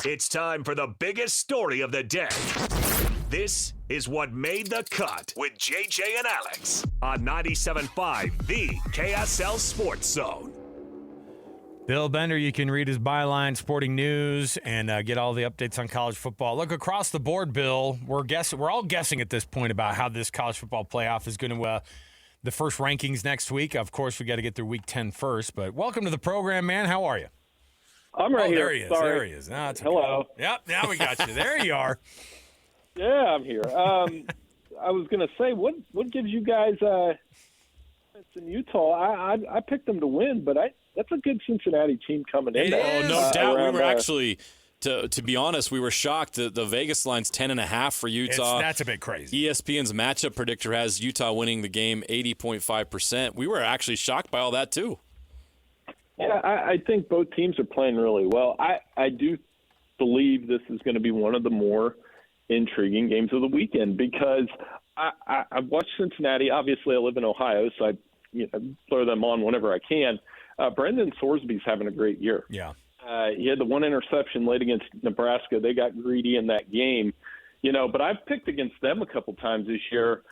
It's time for the biggest story of the day. This is What Made the Cut with JJ and Alex on 97.5, the KSL Sports Zone. Bill Bender, you can read his byline, Sporting News, and get all the updates on college football. Look, across the board, Bill, we're all guessing at this point about how this college football playoff is going to the first rankings next week. Of course, we got to get through week 10 first, but welcome to the program, man. How are you? I'm right here. There he is. Sorry. There he is. No, it's okay. Hello. Yep, now we got you. There you are. Yeah, I'm here. I was going to say, what gives you guys in Utah? I picked them to win, but that's a good Cincinnati team coming in. Oh, no doubt. We were actually, to be honest, we were shocked. The Vegas line's 10.5 for Utah. That's a bit crazy. ESPN's matchup predictor has Utah winning the game 80.5%. We were actually shocked by all that, too. Yeah, I think both teams are playing really well. I do believe this is going to be one of the more intriguing games of the weekend because I've watched Cincinnati. Obviously, I live in Ohio, so I throw them on whenever I can. Brendan Sorsby's having a great year. Yeah. He had the one interception late against Nebraska. They got greedy in that game, but I've picked against them a couple times this year,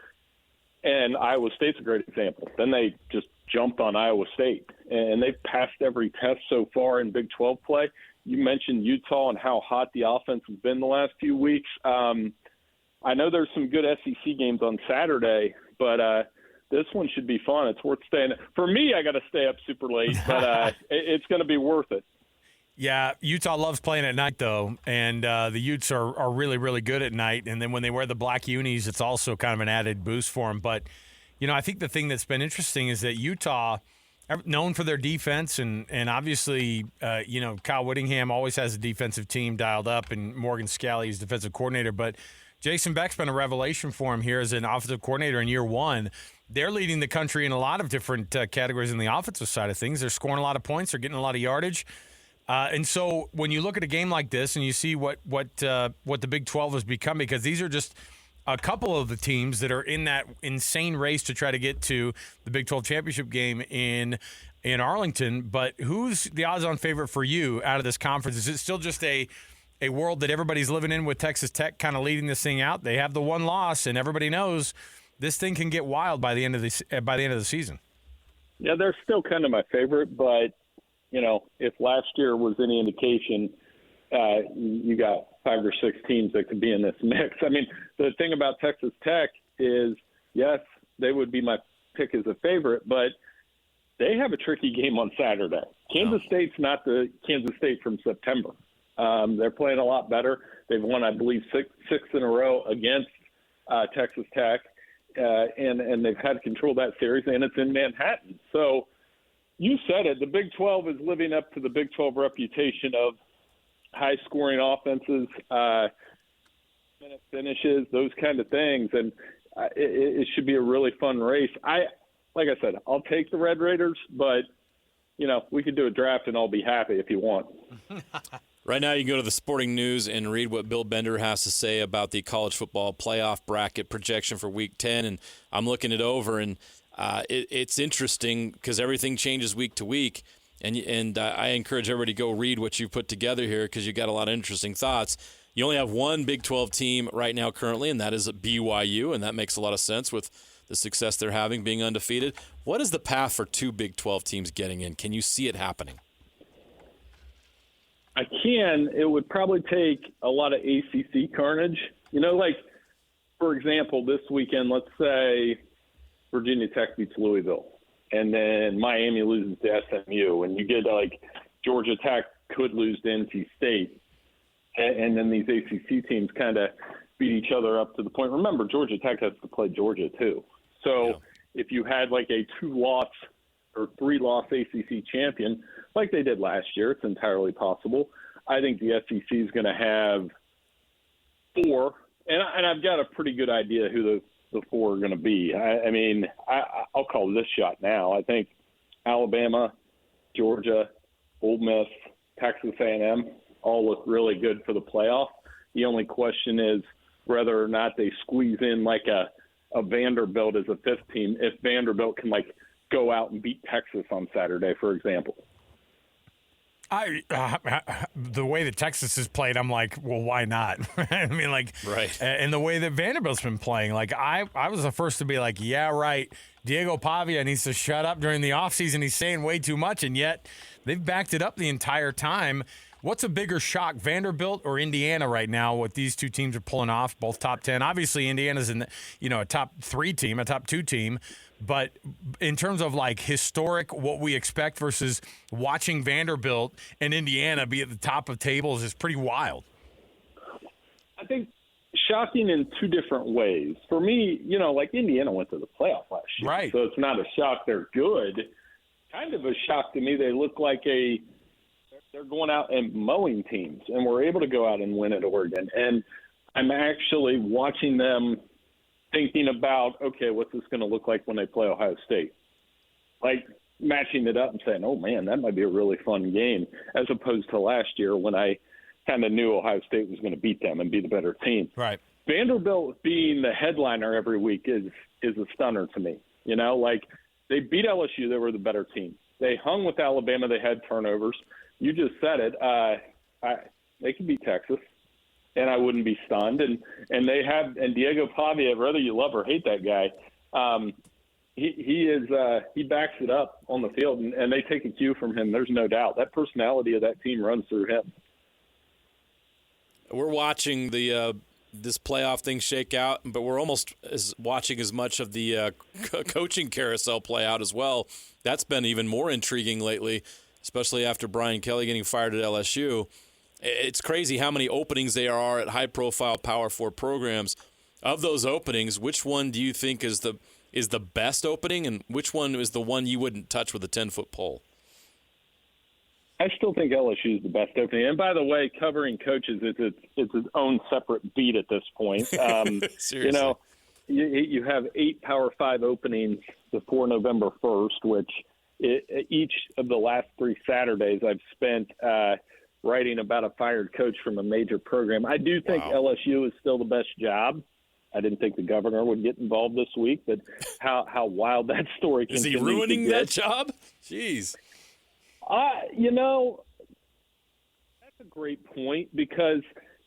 and Iowa State's a great example. Then they just jumped on Iowa State, and they've passed every test so far in Big 12 play. You mentioned Utah and how hot the offense has been the last few weeks. I know there's some good SEC games on Saturday, but this one should be fun. It's worth staying. For me, I got to stay up super late, but it's going to be worth it. Yeah, Utah loves playing at night, though, and the Utes are really, really good at night. And then when they wear the black unis, it's also kind of an added boost for them. But, I think the thing that's been interesting is that Utah, known for their defense, and obviously, Kyle Whittingham always has a defensive team dialed up, and Morgan Scalley is defensive coordinator. But Jason Beck's been a revelation for him here as an offensive coordinator in year one. They're leading the country in a lot of different categories in the offensive side of things. They're scoring a lot of points. They're getting a lot of yardage. And so when you look at a game like this and you see what the Big 12 has become, because these are just a couple of the teams that are in that insane race to try to get to the Big 12 championship game in Arlington. But who's the odds-on favorite for you out of this conference? Is it still just a world that everybody's living in with Texas Tech kind of leading this thing out? They have the one loss, and everybody knows this thing can get wild by the end of the season. Yeah, they're still kind of my favorite, but if last year was any indication, you got 5 or 6 teams that could be in this mix. I mean, the thing about Texas Tech is, yes, they would be my pick as a favorite, but they have a tricky game on Saturday. Kansas State's not the Kansas State from September. They're playing a lot better. They've won, I believe, six in a row against Texas Tech, and they've had control of that series, and it's in Manhattan. So you said it. The Big 12 is living up to the Big 12 reputation of high-scoring offenses, minute finishes, those kind of things, and it should be a really fun race. Like I said, I'll take the Red Raiders, but we could do a draft and I'll be happy if you want. Right now, you can go to the Sporting News and read what Bill Bender has to say about the college football playoff bracket projection for Week 10, and I'm looking it over, and it's interesting because everything changes week to week, and I encourage everybody to go read what you put together here because you got a lot of interesting thoughts. You only have one Big 12 team right now currently, and that is BYU, and that makes a lot of sense with the success they're having, being undefeated. What is the path for 2 Big 12 teams getting in? Can you see it happening? I can. It would probably take a lot of ACC carnage. For example, this weekend, let's say Virginia Tech beats Louisville, and then Miami loses to SMU, and you get Georgia Tech could lose to NC State, and then these ACC teams kind of beat each other up to the point. Remember, Georgia Tech has to play Georgia too. So if you had a 2-loss or 3-loss ACC champion, like they did last year, it's entirely possible. I think the SEC is going to have 4, and I've got a pretty good idea who the 4 are going to be. I'll call this shot now. I think Alabama, Georgia, Ole Miss, Texas A&M all look really good for the playoff. The only question is whether or not they squeeze in a Vanderbilt as a 5th team, if Vanderbilt can go out and beat Texas on Saturday, for example. The way that Texas has played, I'm like, well, why not? I mean, like, Right. And the way that Vanderbilt's been playing, like, I was the first to be like, yeah, right. Diego Pavia needs to shut up during the offseason. He's saying way too much, and yet they've backed it up the entire time. What's a bigger shock, Vanderbilt or Indiana right now? What these two teams are pulling off, both top 10. Obviously, Indiana's in a top 3 team, a top 2 team. But in terms of like historic, what we expect versus watching Vanderbilt and Indiana be at the top of tables is pretty wild. I think shocking in two different ways. For me, like Indiana went to the playoff last year. Right. So it's not a shock they're good. Kind of a shock to me. They look like they're going out and mowing teams, and we're able to go out and win at Oregon. And I'm actually watching them thinking about, okay, what's this going to look like when they play Ohio State? Like matching it up and saying, oh, man, that might be a really fun game, as opposed to last year when I kind of knew Ohio State was going to beat them and be the better team. Right. Vanderbilt being the headliner every week is a stunner to me. Like they beat LSU. They were the better team. They hung with Alabama. They had turnovers. You just said it. They could beat Texas, and I wouldn't be stunned. And they have, and Diego Pavia, whether you love or hate that guy, he backs it up on the field, and they take a cue from him. There's no doubt that personality of that team runs through him. We're watching this playoff thing shake out, but we're almost watching as much of the coaching carousel play out as well. That's been even more intriguing lately, especially after Brian Kelly getting fired at LSU. It's crazy how many openings there are at high-profile Power 4 programs. Of those openings, which one do you think is the best opening, and which one is the one you wouldn't touch with a 10-foot pole? I still think LSU is the best opening. And by the way, covering coaches is its own separate beat at this point. Seriously. You have 8 Power 5 openings before November 1st, which each of the last 3 Saturdays I've spent writing about a fired coach from a major program. I do think LSU is still the best job. I didn't think the governor would get involved this week, but how wild that story is continues. Is he ruining that job? Jeez. That's a great point, because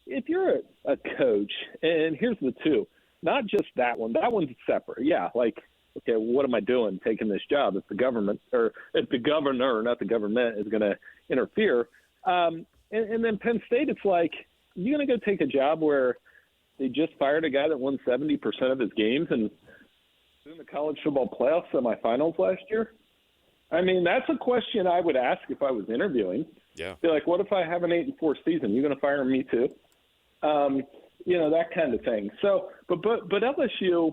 if you're a coach, and here's the two, not just that one's separate. Yeah, like, okay, what am I doing taking this job if the governor, not the government, is going to interfere? And then Penn State, it's like, you're going to go take a job where they just fired a guy that won 70% of his games and in the college football playoff semifinals last year? I mean, that's a question I would ask if I was interviewing. Yeah. Be like, what if I have an 8-4 season? You going to fire me too? That kind of thing. So, but LSU, you're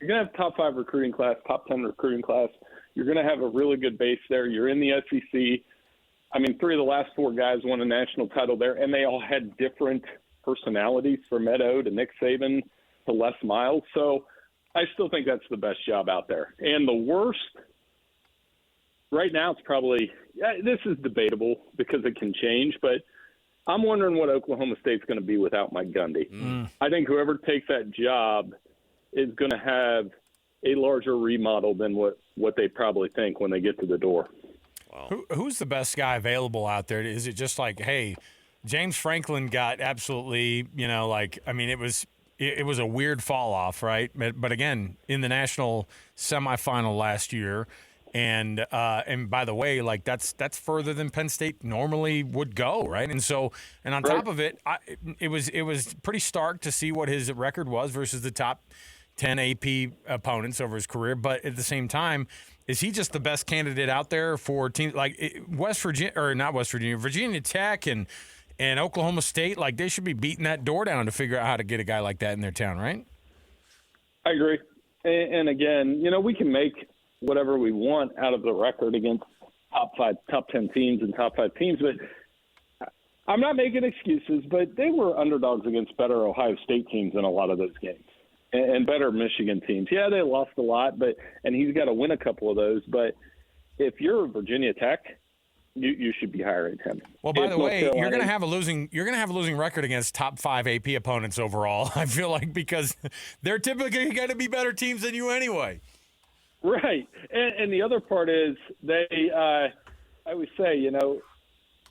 going to have top 5 recruiting class, top 10 recruiting class. You're going to have a really good base there. You're in the SEC. I mean, 3 of the last 4 guys won a national title there, and they all had different personalities, from Ed O to Nick Saban to Les Miles. So I still think that's the best job out there. And the worst, right now, it's probably this is debatable because it can change, but I'm wondering what Oklahoma State's going to be without Mike Gundy. I think whoever takes that job is going to have a larger remodel than what they probably think when they get to the door. Wow. Who's the best guy available out there? Is it just like, hey, James Franklin got absolutely, it was a weird fall off, right? But again, in the national semifinal last year. And by the way, like that's further than Penn State normally would go, right? And on top of it, it was pretty stark to see what his record was versus the top 10 AP opponents over his career. But at the same time, is he just the best candidate out there for teams like Virginia Tech and Oklahoma State? Like, they should be beating that door down to figure out how to get a guy like that in their town, right? I agree. And again, we can make whatever we want out of the record against top 10 teams and top 5 teams, but I'm not making excuses, but they were underdogs against better Ohio State teams in a lot of those games and better Michigan teams. Yeah, they lost a lot, and he's got to win a couple of those, but if you're Virginia Tech, you should be hiring him. Well, by the way, you're going to have a losing record against top 5 AP opponents overall. I feel like, because they're typically going to be better teams than you anyway. Right. And the other part is I always say,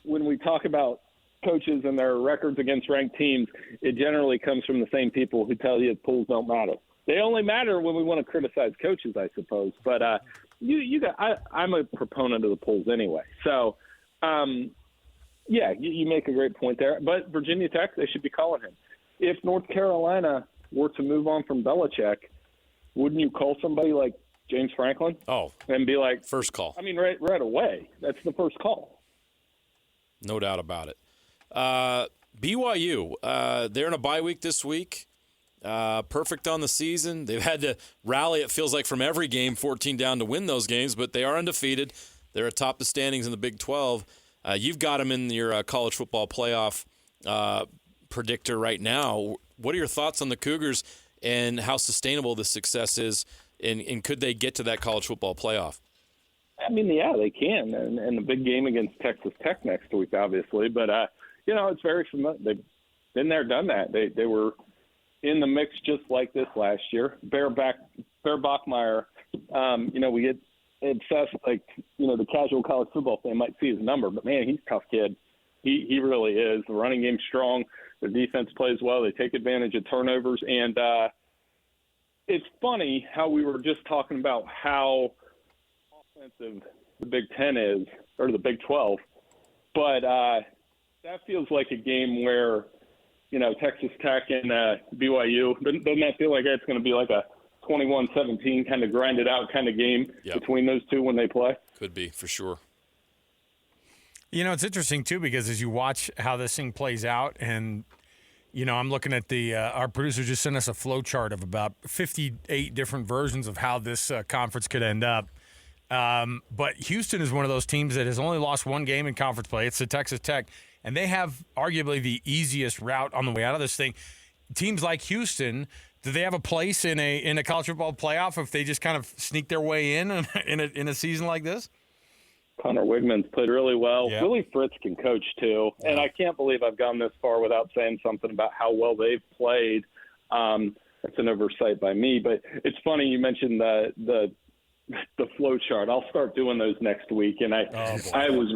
when we talk about coaches and their records against ranked teams, it generally comes from the same people who tell you polls don't matter. They only matter when we want to criticize coaches, I suppose. But I'm a proponent of the polls anyway. So, you make a great point there. But Virginia Tech, they should be calling him. If North Carolina were to move on from Belichick, wouldn't you call somebody like James Franklin? Oh, and be like, first call. I mean, right away. That's the first call. No doubt about it. BYU, they're in a bye week this week. Perfect on the season. They've had to rally, it feels like, from every game, 14 down to win those games, but they are undefeated. They're atop the standings in the Big 12. You've got them in your college football playoff predictor right now. What are your thoughts on the Cougars and how sustainable this success is, and could they get to that college football playoff? I mean, yeah, they can, and the big game against Texas Tech next week, obviously. But, it's very familiar. They've been there, done that. They were in the mix just like this last year. Bear Bachmeier, we get obsessed, the casual college football fan might see his number, but, man, he's a tough kid. He really is. The running game's strong. The defense plays well. They take advantage of turnovers. And it's funny how we were just talking about how offensive the Big Ten is, or the Big 12. But that feels like a game where, Texas Tech and BYU, doesn't that feel like it's going to be like a 21-17 kind of grinded out kind of game between those two when they play? Could be, for sure. It's interesting, too, because as you watch how this thing plays out, and, I'm looking at our producer just sent us a flow chart of about 58 different versions of how this conference could end up. But Houston is one of those teams that has only lost one game in conference play. It's the Texas Tech, and they have arguably the easiest route on the way out of this thing. Teams like Houston, do they have a place in a college football playoff if they just kind of sneak their way in a season like this? Connor Wigman's played really well. Yep. Willie Fritz can coach, too. And I can't believe I've gone this far without saying something about how well they've played. That's an oversight by me. But it's funny you mentioned the flow chart. I'll start doing those next week. And I was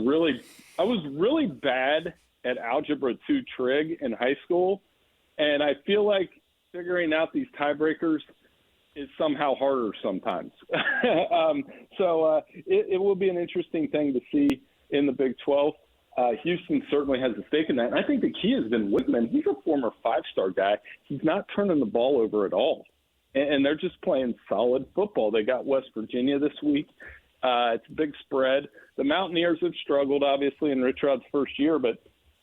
really bad at Algebra 2 trig in high school. And I feel like figuring out these tiebreakers is somehow harder sometimes. So it will be an interesting thing to see in the Big 12. Houston certainly has a stake in that. And I think the key has been Whitman. He's a former five-star guy. He's not turning the ball over at all. And they're just playing solid football. They got West Virginia this week. It's a big spread. The Mountaineers have struggled, obviously, in Rich Rod's first year. But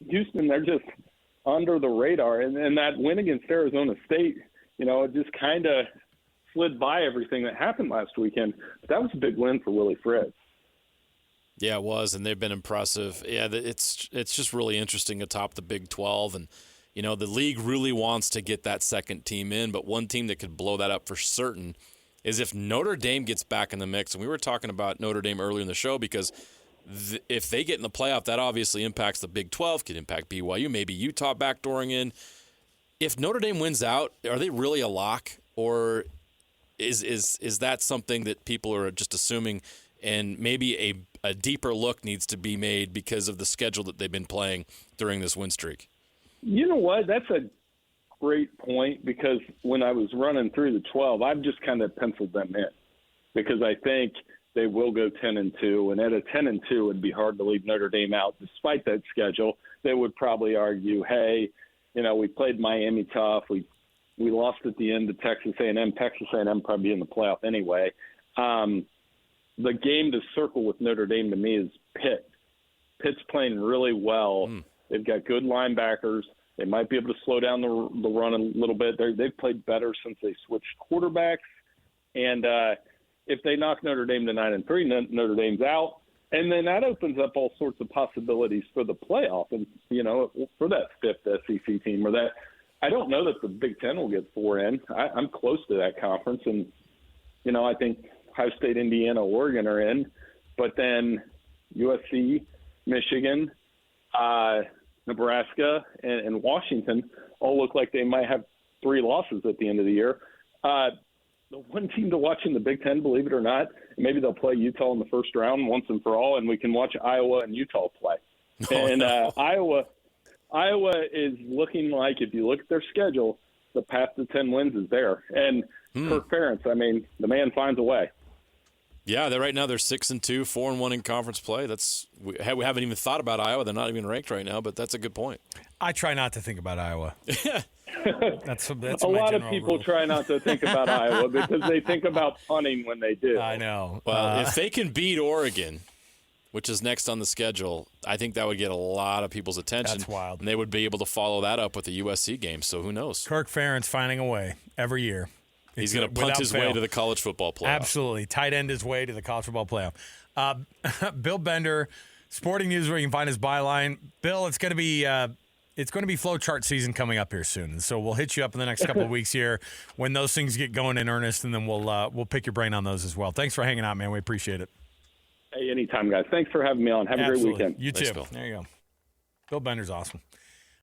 Houston, they're just under the radar. And that win against Arizona State, it just kind of slid by everything that happened last weekend. But that was a big win for Willie Fritz. Yeah, it was, and they've been impressive. Yeah, it's just really interesting atop the Big 12, and the league really wants to get that second team in, but one team that could blow that up for certain is if Notre Dame gets back in the mix. And we were talking about Notre Dame earlier in the show because if they get in the playoff, that obviously impacts the Big 12, could impact BYU, maybe Utah backdooring in. If Notre Dame wins out, are they really a lock, or is that something that people are just assuming, and maybe a deeper look needs to be made because of the schedule that they've been playing during this win streak? You know what? That's a great point, because when I was running through the 12, I've just kind of penciled them in because I think they will go 10-2, and at a 10-2, it'd be hard to leave Notre Dame out despite that schedule. They would probably argue, hey, we played Miami tough. We lost at the end to Texas A&M. Texas A&M probably in the playoff anyway. The game to circle with Notre Dame to me is Pitt. Pitt's playing really well. They've got good linebackers. They might be able to slow down the run a little bit. They've played better since they switched quarterbacks. And if they knock Notre Dame to 9-3, Notre Dame's out. And then that opens up all sorts of possibilities for the playoff and, for that fifth SEC team or that. I don't know that the Big Ten will get 4 in. I'm close to that conference. And, I think Ohio State, Indiana, Oregon are in. But then USC, Michigan, Nebraska, and Washington all look like they might have 3 losses at the end of the year. The one team to watch in the Big Ten, believe it or not, maybe they'll play Utah in the first round once and for all, and we can watch Iowa and Utah play. And Iowa is looking like, if you look at their schedule, the path to 10 wins is there. And Kirk Ferentz, I mean, the man finds a way. Yeah, right now they're 6-2, 4-1 in conference play. We haven't even thought about Iowa. They're not even ranked right now, but that's a good point. I try not to think about Iowa. that's a lot of people try not to think about Iowa because they think about punting when they do. I know. Well, if they can beat Oregon, which is next on the schedule, I think that would get a lot of people's attention. That's wild. And they would be able to follow that up with the USC game, so who knows? Kirk Ferentz finding a way every year. He's going to punt his way to the college football playoff. Absolutely. Tight end his way to the college football playoff. Bill Bender, Sporting News, where you can find his byline. Bill, it's going to be flow chart season coming up here soon. And so we'll hit you up in the next couple of weeks here when those things get going in earnest, and then we'll pick your brain on those as well. Thanks for hanging out, man. We appreciate it. Hey, anytime, guys. Thanks for having me on. Have a great weekend. You too. Thanks, Bill. There you go. Bill Bender's awesome.